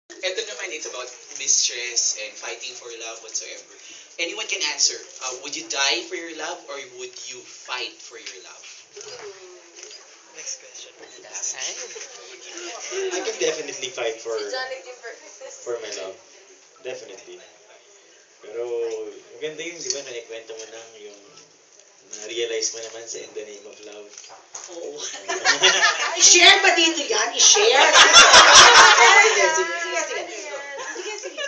Ito naman, it's about mistress and fighting for love whatsoever. Anyone can answer. Would you die for your love or would you fight for your love? Next question. I can definitely fight for my love. Definitely. Pero maganda yung, di ba, naikwento mo lang yung na-realize mo naman sa In the Name of Love. Oo. I-share ba dito yan? I-share? Sige, sige, sige. Sige, sige.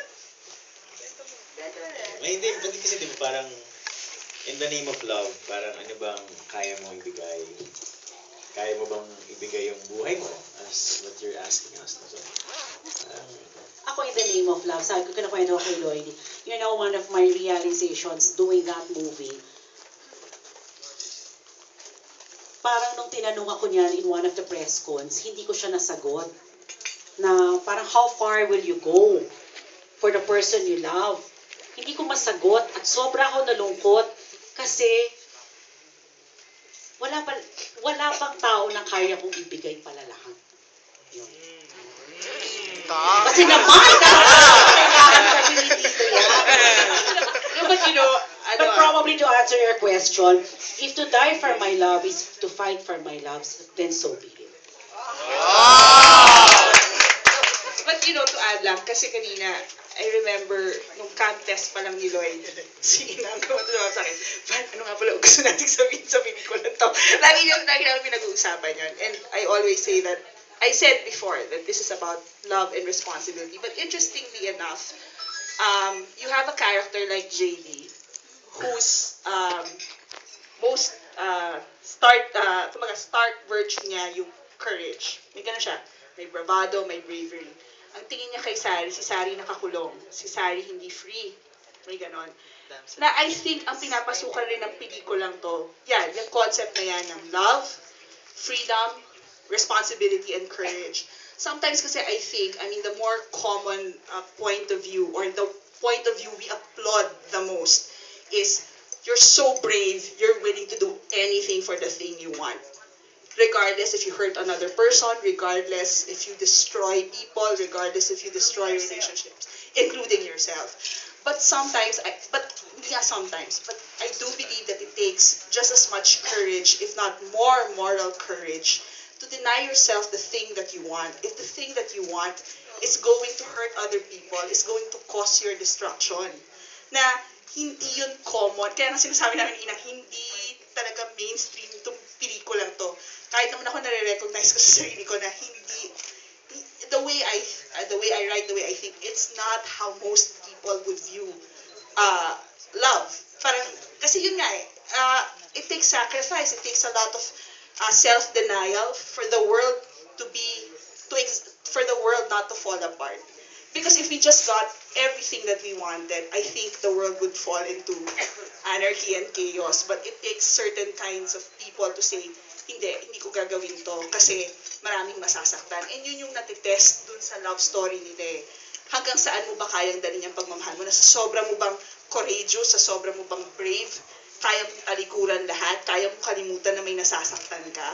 May hindi kasi di ba parang In the Name of Love, parang ano bang kaya mo ibigay? Kaya mo bang ibigay yung buhay mo as what you're asking us? So, parang, Ako, In the Name of Love, sabi ko, kinakwento ko kay Lloyd, you know, one of my realizations doing that movie, parang nung tinanong ako niyan in one of the press cons, hindi ko siya nasagot. Na parang how far will you go for the person you love? Hindi ko masagot at sobra ako nalungkot kasi wala pang tao na kaya kong ibigay pala lahat. Yun. Kasi naman, kailangan pa rin dito yan. No, but you know, but probably to answer your question, if to die for my love is to fight for my love, then so be it. But you know, to add lang, kasi kanina, I remember, nung contest pa lang ni Lloyd, si Inang kumatawa sa akin, ano nga pala gusto natin sabihin sa pelikula to? Lagi namin pinag-uusapan yun. And I always say that, I said before that this is about love and responsibility. But interestingly enough, you have a character like JD, whose most start virtue niya yung courage. May ganun siya. May bravado, may bravery. Ang tingin niya kay Sari, si Sari nakakulong. Si Sari hindi free. May ganon. Na I think ang pinapasukan rin ng pelikulang to, yan, yung concept na yan ng love, freedom, responsibility, and courage. Sometimes kasi I think, I mean, the more common point of view or the point of view we applaud the most is you're so brave, you're willing to do anything for the thing you want. Regardless if you hurt another person, regardless if you destroy people, regardless if you destroy relationships, including yourself. But sometimes, but I do believe that it takes just as much courage, if not more moral courage, to deny yourself the thing that you want. If the thing that you want is going to hurt other people, is going to cause your destruction. Na hindi yun common. Kaya nga sinasabi namin, Inang, hindi talaga mainstream itong pelikulang to. Kahit naman ako nare-recognize ko sa sarili ko na hindi, the way I write, the way I think, it's not how most people would view love. Parang, kasi yun nga it takes sacrifice, it takes a lot of self-denial for the world for the world not to fall apart. Because if we just got everything that we wanted, I think the world would fall into anarchy and chaos. But it takes certain kinds of people to say, hindi ko gagawin to kasi maraming masasaktan. And yun yung natitest dun sa love story nila eh. Hanggang saan mo ba kayang dalhin yung pagmamahal mo? Na sa sobra mo bang courageous, sa sobra mo bang brave, kaya mong talikuran lahat, kaya mong kalimutan na may nasasaktan ka?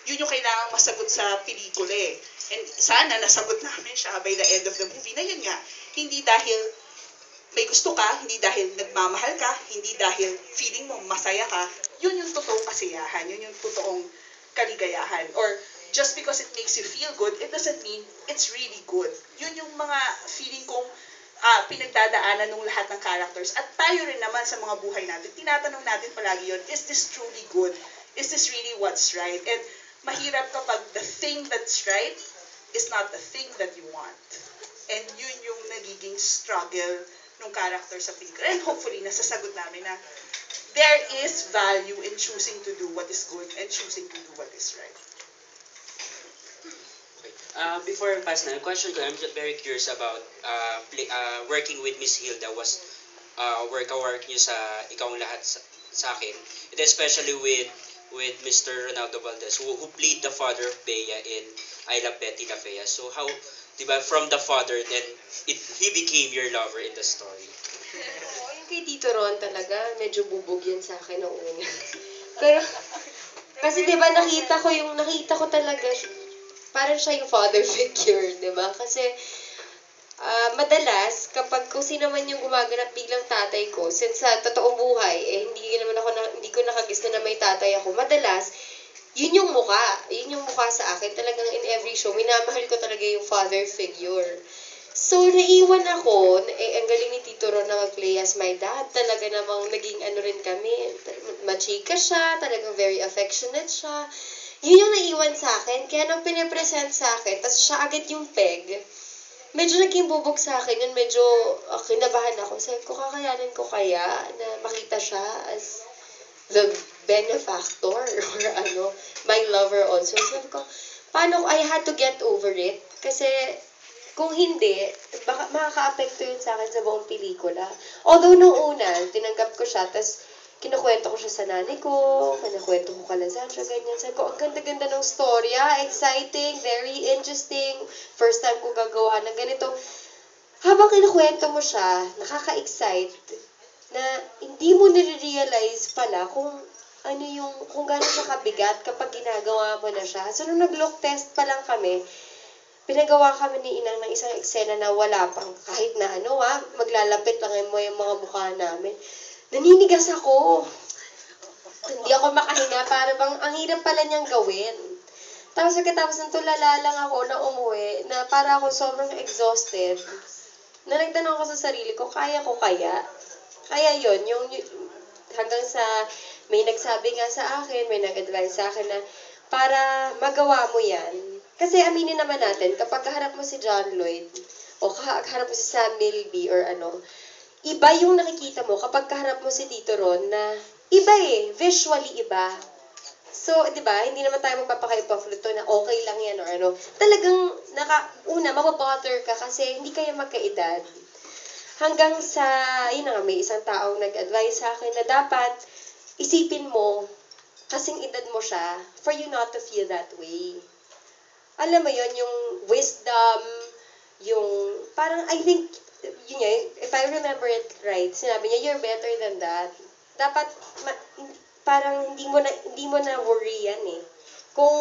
Yun yung kailangang masagot sa pelikula eh. And sana nasagot namin siya by the end of the movie na yun nga, hindi dahil may gusto ka, hindi dahil nagmamahal ka, hindi dahil feeling mo masaya ka, yun yung totoong kasiyahan, yun yung totoong kaligayahan. Or just because it makes you feel good, it doesn't mean it's really good. Yun yung mga feeling kong pinagdadaanan ng lahat ng characters. At tayo rin naman sa mga buhay natin, tinatanong natin palagi yun, is this truly good? Is this really what's right? And mahirap kapag the thing that's right is not the thing that you want. And yun yung nagiging struggle ng character sa pelikula. And hopefully, nasasagot namin na there is value in choosing to do what is good and choosing to do what is right. Before I pass na, question ko, I'm just very curious about working with Miss Hilda was work niyo sa Ikaw ang Lahat sa akin. And especially with Mr. Ronaldo Valdez, who played the father of Bea in I Love Betty La Fea. So how, diba, from the father, then he became your lover in the story. Yung kay Tito Ron talaga, medyo bubog yan sa akin noong una. Pero, kasi diba nakita ko talaga, parang siya yung father figure, diba? Kasi, madalas, kapag kung sino man yung gumaganap biglang tatay ko, since sa totoong buhay, hindi ko nakagis na may tatay ako, madalas, yun yung mukha. Yun yung mukha sa akin. Talagang in every show, minamahal ko talaga yung father figure. So, naiwan ako, ang galing ni Tito Ron na mag-play as my dad. Talaga namang naging ano rin kami, machika siya, talagang very affectionate siya. Yun yung naiwan sa akin. Kaya nung pinipresent sa akin, tapos siya agad yung peg, medyo naging bubog sa akin yun, medyo kinabahan ako. Sabi ko, kakayanin ko kaya na makita siya as the benefactor or my lover also. Sabi ko, paano I had to get over it? Kasi kung hindi, baka makaka-apekto yun sa akin sa buong pelikula. Although nung una, tinanggap ko siya, tapos kinukwento ko siya sa nanay ko, kinukwento ko kala Sandra, ganyan. Sabi ko, ang ganda-ganda ng storya, exciting, very interesting. First time ko gagawa ng ganito. Habang kinukwento mo siya, nakaka-excite, na hindi mo nare-realize pala kung kung gano'n siya kabigat kapag ginagawa mo na siya. So, nung nag-look test pa lang kami, pinagawa kami ni Inang ng isang eksena na wala pang kahit na maglalapit lang mo yung mga mukha namin. Naninigas ako. Hindi ako makahinga. Para bang ang hirap pala niyang gawin. Tapos pagkatapos ng tulala lang ako na umuwi, na para ako sobrang exhausted. Na nagtanong ako sa sarili ko, kaya ko kaya? Kaya yun, hanggang sa may nagsabi nga sa akin, may nag-advise sa akin na para magawa mo yan. Kasi aminin naman natin, kapag kaharap mo si John Lloyd, o kaharap mo si Sam Milby, or iba yung nakikita mo kapag kaharap mo si Tito Ron na iba visually iba. So, di ba, hindi naman tayo magpapakaipa-fluto na okay lang yan or Talagang, mababutter ka kasi hindi kayo magkaedad. Hanggang sa, may isang taong nag-advise sa akin na dapat isipin mo, kasing edad mo siya, for you not to feel that way. Alam mo yon yung wisdom, yung, parang, I think, if I remember it right, sinabi niya, you're better than that. Dapat, parang hindi mo na worry yan Kung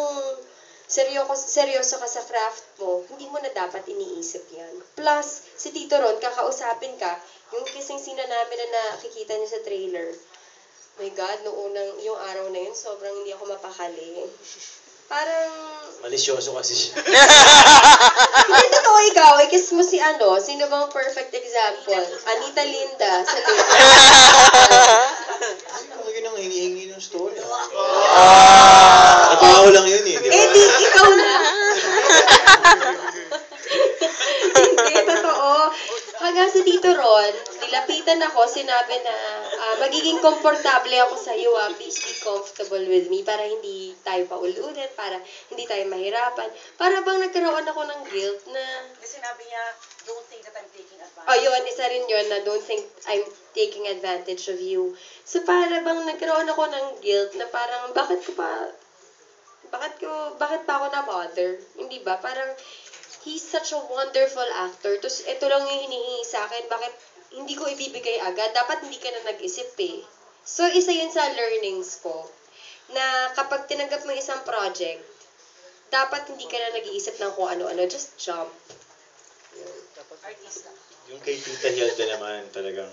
seryoso ka sa craft mo, hindi mo na dapat iniisip yan. Plus, si Tito Ron, kakausapin ka, yung kissing scene namin na nakikita niya sa trailer. My God, yung araw na yun, sobrang hindi ako mapakali. Parang... Malisyoso kasi siya. Hindi totoo ikaw, i-kiss mo sino bang perfect example? Anita Linda sa trailer. Ano yun ang hinihingi ng story? Trabaho lang yun di ba? Di, ikaw na. Hindi, totoo. Hanggang sa Tito Ron, nilapitan ako, sinabi na magiging komportable ako sa iyo, please be comfortable with me para hindi tayo paululit, para hindi tayo mahirapan. Para bang nagkaroon ako ng guilt na... Sinabi niya, don't think that I'm taking advantage. Oh, yun, isa rin yun na don't think I'm taking advantage of you. So, para bang nagkaroon ako ng guilt na parang, bakit pa ako na-bother? Hindi ba? Parang, he's such a wonderful actor. Tapos, ito lang yung hinihingi sa akin. Bakit hindi ko ibibigay agad? Dapat hindi ka na nag-isip So, isa yun sa learnings ko. Na kapag tinanggap mo isang project, dapat hindi ka na nag-iisip ng kung ano-ano. Just jump. Yung kay Tita Hilda naman, talagang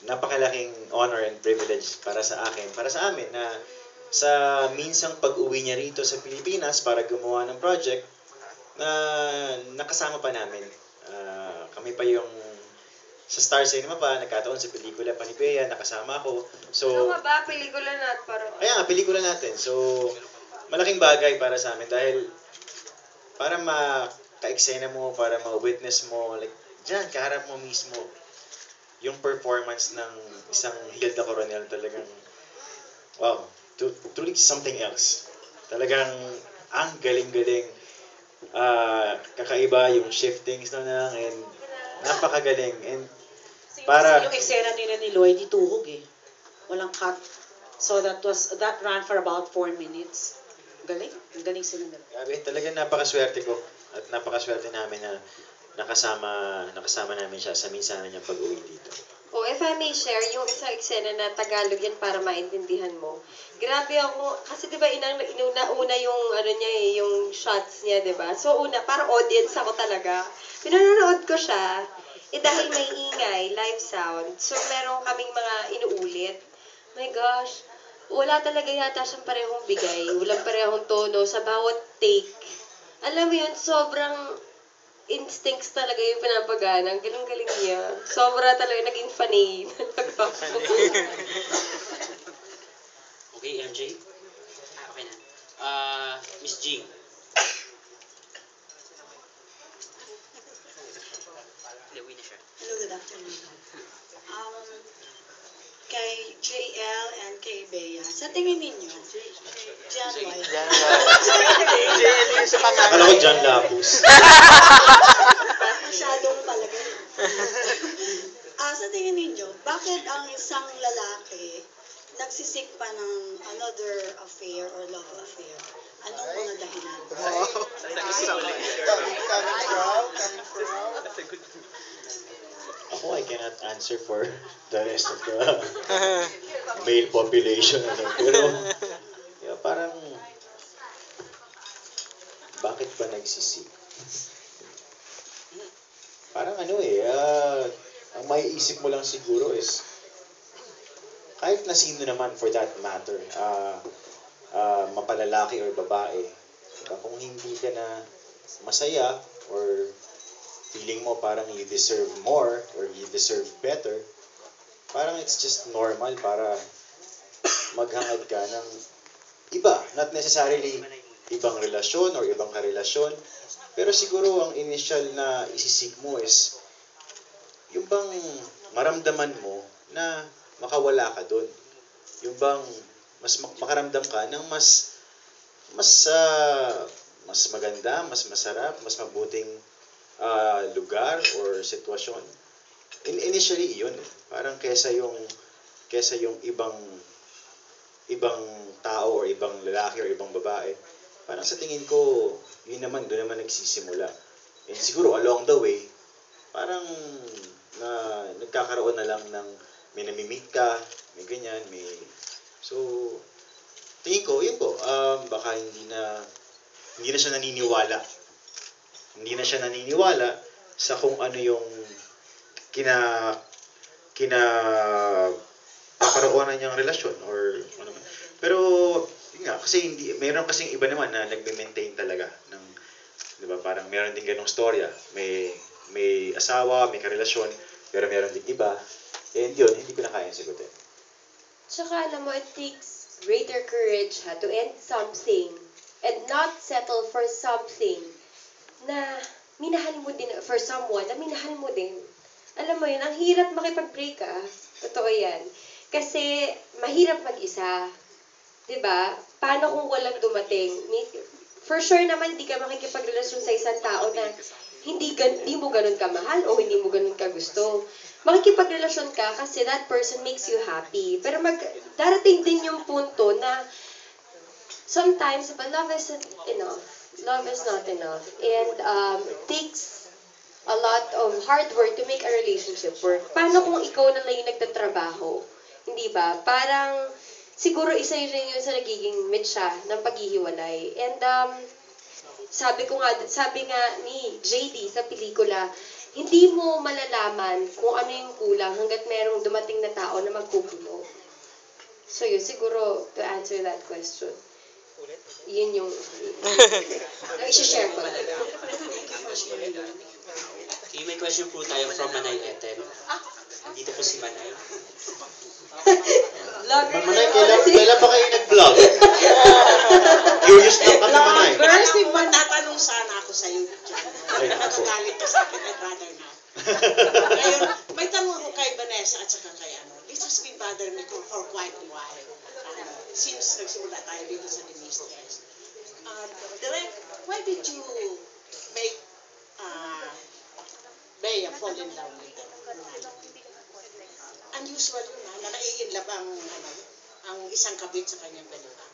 napakalaking honor and privilege para sa akin, para sa amin, na sa minsang pag-uwi niya rito sa Pilipinas para gumawa ng project na nakasama pa namin. Kami pa yung sa Star Cinema pa, nagkataon sa pelikula pa ni Bea, nakasama ako. So, ba? Pelikula na parang... Kaya nga, pelikula natin. So, malaking bagay para sa amin dahil para ka-eksena mo, para ma-witness mo, like, dyan, kaharap mo mismo yung performance ng isang Hilda Coronel, talagang, wow, truly something else. Talagang, ang galing-galing, kakaiba yung shiftings na lang, and napakagaling, and para... Yung eksena nila ni Lloyd, ituhog Walang cut. So that ran for about 4 minutes. Galing sila nila. Grabe, talagang napakaswerte ko at napakaswerte namin na nakasama namin siya sa minsan niya pag-uwi dito. Oh, if I may share, yung isang eksena na Tagalog yan para maintindihan mo. Grabe ako, kasi di ba una yung ano niya yung shots niya, di ba? So una, parang audience ako talaga. Pinanonood ko siya, dahil may ingay, live sound. So meron kaming mga inuulit. My gosh, wala talaga yata siyang parehong bigay. Walang parehong tono sa bawat take. Alam mo yun, sobrang instincts talaga yung pinapagana. Ang galing-galing niya. Sobra talaga naging funny. Okay, MJ? Okay na. Miss G. Lewi na siya. Hello, good afternoon. Kay JL and kay Bea, sa tingin ninyo, John White. Akala ko John Lapus. Masyadong palagay. Sa tingin ninyo, bakit ang isang lalaki nagsisik pa ng another affair or love affair? Anong mga dahilan? Ako, I cannot answer for the rest of the male population. Pero, yeah, parang, bakit ba nagsisik? Parang ang maiisip mo lang siguro is, kahit na sino naman for that matter, mapalalaki or babae, kung hindi ka na masaya or feeling mo parang you deserve more or you deserve better, parang it's just normal para maghangad ka ng iba. Not necessarily ibang relasyon or ibang karelasyon, pero siguro ang initial na isisik mo is yung bang maramdaman mo na makawala ka dun. Yung bang makaramdam ka ng mas maganda, mas masarap, mas mabuting lugar or sitwasyon. Initially yun, parang kesa yung ibang tao or ibang lalaki or ibang babae, parang sa tingin ko doon naman nagsisimula. And siguro along the way, parang nagkakaroon na lang ng may nami-meet ka, may ganyan, so tingin ko yun po, baka hindi na siya naniniwala. Hindi na siya naniniwala sa kung ano yung kaparoonan niyang relasyon or ano man. Pero yun nga, kasi mayroon kasing iba naman na nagme-maintain talaga ng, 'di ba? Parang meron din ganung storya. May asawa, may karelasyon, pero meron din iba. And yun, hindi ko na kayang sagutin. Tsaka alam mo, it takes greater courage to end something and not settle for something na minahal mo din, for someone na minahal mo din. Alam mo yun, ang hirap makipag-break Totoo yan. Kasi mahirap mag-isa. 'Di ba? Paano kung walang dumating? For sure naman, di ka makikipagrelasyon sa isang tao na hindi mo ganun kamahal o hindi mo ganun kagusto. Makikipagrelasyon ka kasi that person makes you happy. Pero darating din yung punto na sometimes, but love isn't enough. Love is not enough. And it takes a lot of hard work to make a relationship work. Paano kung ikaw na lang yung nagtatrabaho? Hindi ba? Parang, siguro isa yun yun sa nagiging mitsa ng paghihiwalay. And sabi nga ni JD sa pelikula, hindi mo malalaman kung ano yung kulang hanggat merong dumating na tao na magpupuno. So yun, siguro to answer that question, yun yung i-share ko. Okay, may question po tayo from Manay Eten. Dito po si Manay. Manay, kailan pa kayo nag-vlog? Curious lang kami, Manay. First, tatanong sana ako sa iyo dyan. Nakagalit ka sa akin, I'd rather not. Ngayon, may tanong ako kay Vanessa at saka kay This has been bothering me for quite a while. Since nagsimula tayo dito sa Dinistres. Direk, why did you make Bea fall in love with them? Unusual yun na nai-inlove ang isang kabit sa kanyang dalawa.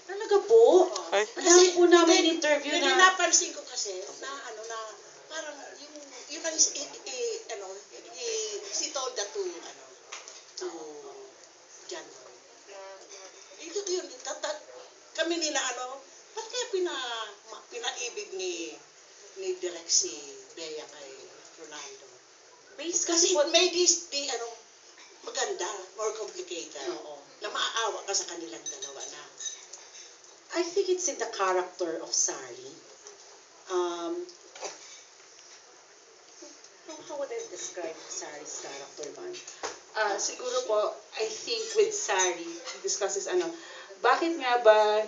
Talaga po? Ang dami po namin interview Hindi na... napansin ko kasi na parang she told that to John. Yun, kami nila ba't kaya pinaibig ni Direk si Bea kay Ronaldo? Kasi Kasi may maganda, more complicated. Oo. Na maaawa ka sa kanilang dalawa na. I think it's in the character of Sari. How would I describe Sari's character man? Siguro po, I think with Sari, discusses bakit nga ba,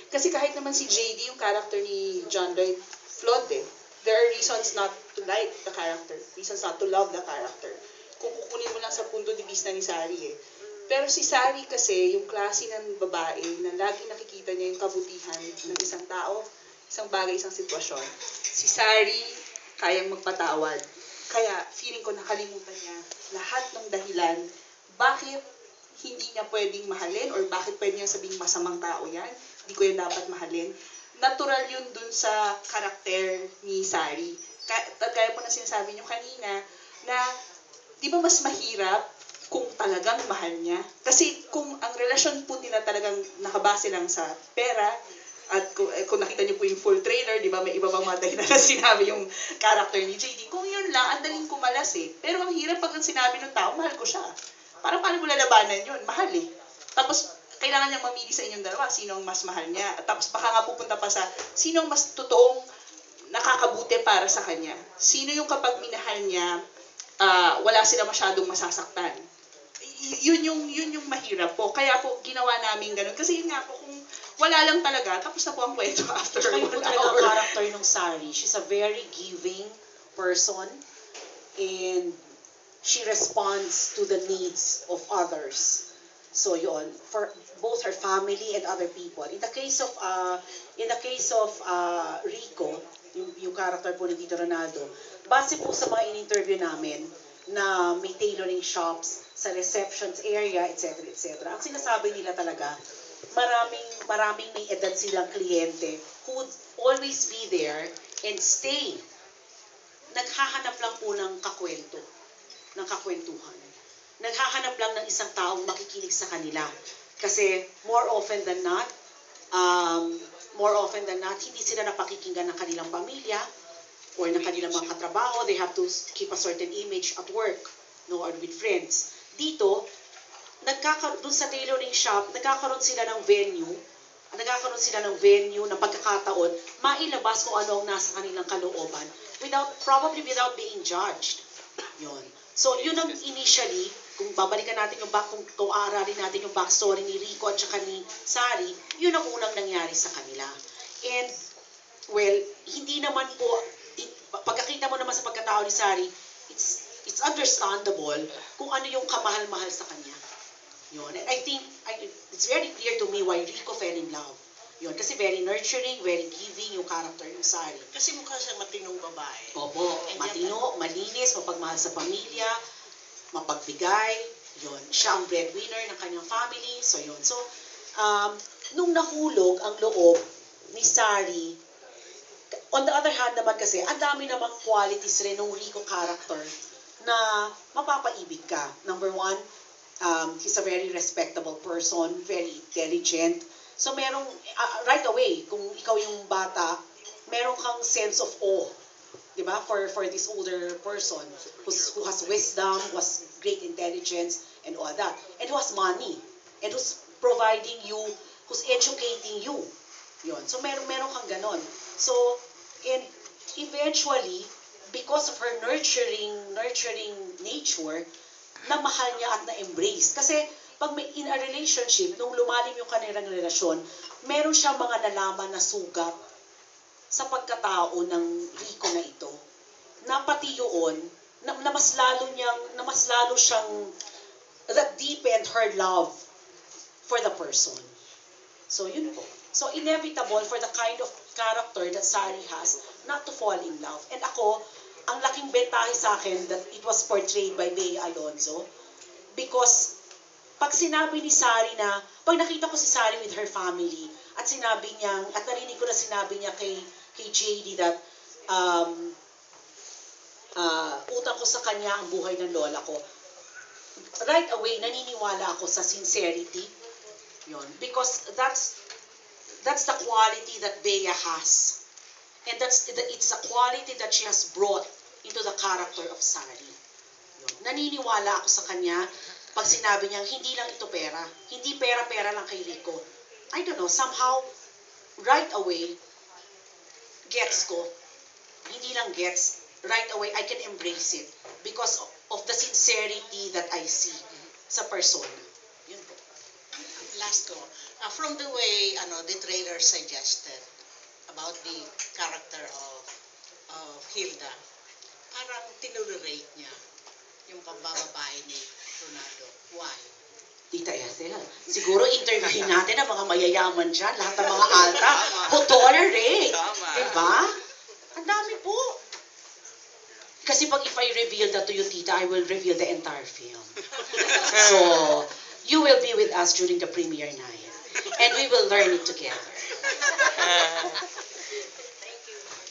kasi kahit naman si JD, yung character ni John Lloyd, flawed eh. There are reasons not to like the character, reasons not to love the character. Kung kukunin mo lang sa punto de vista ni Sari eh. Pero si Sari kasi, yung klase ng babae na laging nakikita niya yung kabutihan ng isang tao, isang bagay, isang sitwasyon. Si Sari, kayang magpatawad. Kaya feeling ko nakalimutan niya lahat ng dahilan bakit hindi niya pwedeng mahalin or bakit pwede niya sabing masamang tao yan, hindi ko yan dapat mahalin. Natural yun dun sa karakter ni Sari. Kaya po na sinasabi niyo kanina na di ba mas mahirap kung talagang mahal niya? Kasi kung ang relasyon po nila talagang nakabase lang sa pera, at kung nakita niyo po yung full trailer, di ba, may iba pang mga dahilan na sinabi yung character ni JD. Kung yun lang, ang daling kumalas eh. Pero ang hirap pag ang sinabi ng tao, mahal ko siya. Parang paano mo lalabanan yun? Mahal eh. Tapos, kailangan niyang mamili sa inyong dalawa, sino ang mas mahal niya. At tapos baka nga pupunta pa sa, sino ang mas totoong nakakabuti para sa kanya. Sino yung kapag minahal niya, wala sila masyadong masasaktan. Yun yung mahirap po. Kaya po, ginawa namin ganun. Kasi yun nga po, kung wala lang talaga, tapos na po ang kwento after Tsaka yung 1 talaga hour. character ng Sari, she's a very giving person and she responds to the needs of others. So yun, for both her family and other people. In the case of Rico, yung character po ni Tito Ronaldo, base po sa mga in-interview namin na may tailoring shops sa receptions area, etc. etc. Ang sinasabi nila talaga, maraming may edad silang kliyente who would always be there and stay. Naghahanap lang po ng kakwentuhan. Naghahanap lang ng isang taong makikinig sa kanila. Kasi more often than not, hindi sila napakikinggan ng kanilang pamilya or ng kanilang mga katrabaho. They have to keep a certain image at work, or with friends. Dito, dun sa tailoring shop, nagkakaroon sila ng venue, ng pagkakataon, mailabas kung ano ang nasa kanilang kalooban probably without being judged. Yun. So, yun ang initially, kung babalikan natin kung aaralin natin yung backstory ni Rico at saka ni Sari, yun ang unang nangyari sa kanila. And, well, hindi naman po, pagkakita mo naman sa pagkatao ni Sari, it's understandable kung ano yung kamahal-mahal sa kanya. Yun. And I think, it's very clear to me why Rico fell in love. Yun. Kasi very nurturing, very giving yung character ng Sari. Kasi mukha siyang matinong babae. Opo, matino, malinis, mapagmahal sa pamilya, mapagbigay. Yun. Siya ang breadwinner ng kanyang family. So, yun. So, nung nahulog ang loob ni Sari, on the other hand naman kasi, ang dami namang qualities rin ng Rico character na mapapaibig ka. Number one, he's a very respectable person, very intelligent. So merong, right away, kung ikaw yung bata, meron kang sense of awe, di ba? For this older person who has wisdom, who has great intelligence, and all that. And who has money. And who's providing you, who's educating you. Yun. So meron kang ganon. So, and eventually, because of her nurturing nature, na mahal niya at na-embrace. Kasi, pag in a relationship, nung lumalim yung kanilang relasyon, meron siyang mga nalaman na sugat sa pagkatao ng Rico na ito. Na pati yun, na mas lalo siyang, that deepened her love for the person. So, yun po. So, inevitable for the kind of character that Sari has, not to fall in love. And ako, ang laking bentahe sa akin that it was portrayed by Bea Alonzo, because pag sinabi ni Sari na, pag nakita ko si Sari with her family, at sinabi niya, at narinig ko na sinabi niya kay JD that, utang ko sa kanya ang buhay ng lola ko. Right away, naniniwala ako sa sincerity. Yun. Because that's the quality that Bea has. And it's a quality that she has brought into the character of Sari. Yun. Naniniwala ako sa kanya pag sinabi niya, hindi lang ito pera. Hindi pera-pera lang kay Rico. I don't know, somehow, right away, gets ko. Hindi lang gets, right away, I can embrace it because of the sincerity that I see sa persona. Yun po. Last ko, from the way the trailer suggested about the character of Hilda, parang tinulerate niya yung pagbababae ni Ronaldo. Why? Tita Ethel, siguro interviewin natin ang mga mayayaman dyan, lahat ng mga alta, who tolerate. Diba? Ang dami po. Kasi pag if I reveal that to you, Tita, I will reveal the entire film. So, you will be with us during the premiere night. And we will learn it together.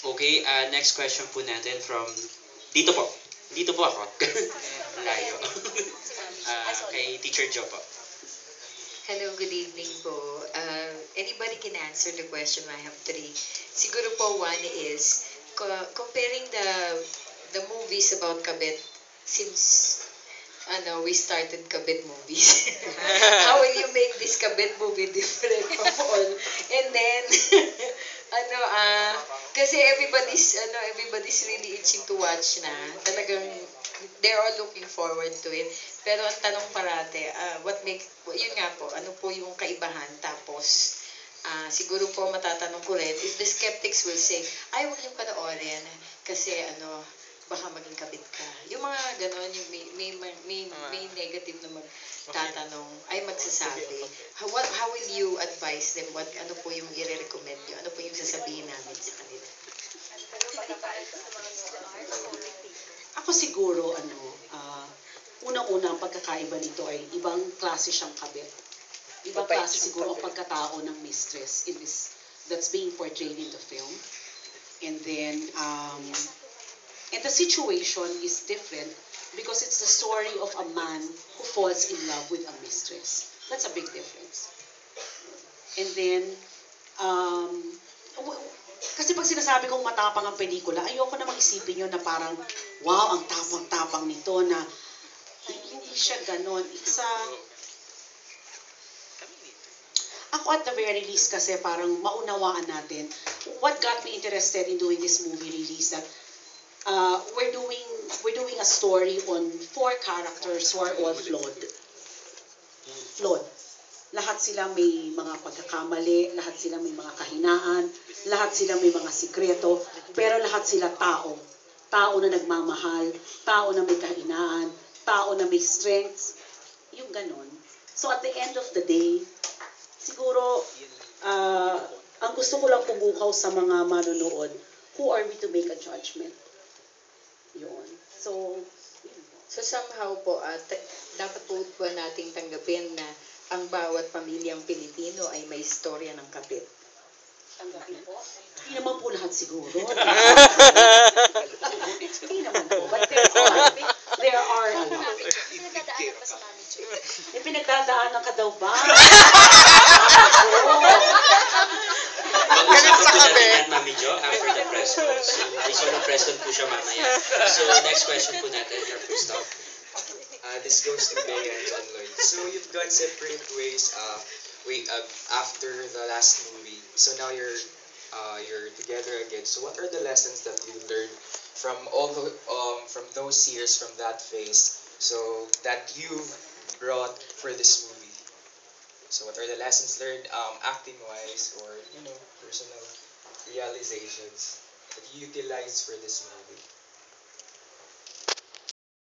Okay, next question po natin from dito po. Dito po ako. Layo. Kay Teacher Jo po. Hello, good evening po. Anybody can answer the question. I have three. Siguro po one is comparing the movies about Kabit since we started Kabit movies. How will you make this Kabit movie different from all? And then kasi everybody's really itching to watch na. Talagang they're all looking forward to it. Pero ang tanong parate, yun nga po, ano po yung kaibahan? Tapos, siguro po matatanong ko rin, if the skeptics will say, ay, huwag niyong panoorin, kasi baka maging kabit ka. Yung mga ganon, yung may negative na magtatanong, ay magsasabi. How will you advise them? Ano po yung i-recommend nyo? Ano po yung sasabihin namin sa kanila? Ako siguro, unang-una ang pagkakaiba nito ay ibang klase siyang kabit. Ibang klase siguro ang pagkatao ng mistress that's being portrayed in the film. And then, and the situation is different because it's the story of a man who falls in love with a mistress. That's a big difference. And then, kasi pag sinasabi kong matapang ang pelikula, ayoko na mag-isipin yun na parang, wow, ang tapang-tapang nito na hindi siya ganon. Ako at the very least kasi parang maunawaan natin, what got me interested in doing this movie really is that we're doing a story on 4 characters who are all flawed. Lahat sila may mga pagkakamali, lahat sila may mga kahinaan, lahat sila may mga sikreto, pero lahat sila tao. Tao na nagmamahal, tao na may kahinaan, tao na may strengths, yung ganon. So at the end of the day, siguro, ang gusto ko lang pumukaw sa mga manonood, who are we to make a judgment? Yun. So somehow po, dapat po ba nating tanggapin na ang bawat pamilyang Pilipino ay may istorya ng kabit? Tanggapin po? Hindi naman po lahat siguro. Hindi naman po. But there are a lot. May pinagdadaanan ka daw ba? Pag-usapan po natin yan, Mami Jo, after the press con. So, press con po siya mamaya. So, next question po natin from Christoph. This goes to Bea and John Lloyd. So you've gone separate ways after the last movie. So now you're together again. So what are the lessons that you learned from from those years, from that phase, so that you've brought for this movie? So what are the lessons learned, acting wise or personal realizations that you utilized for this movie?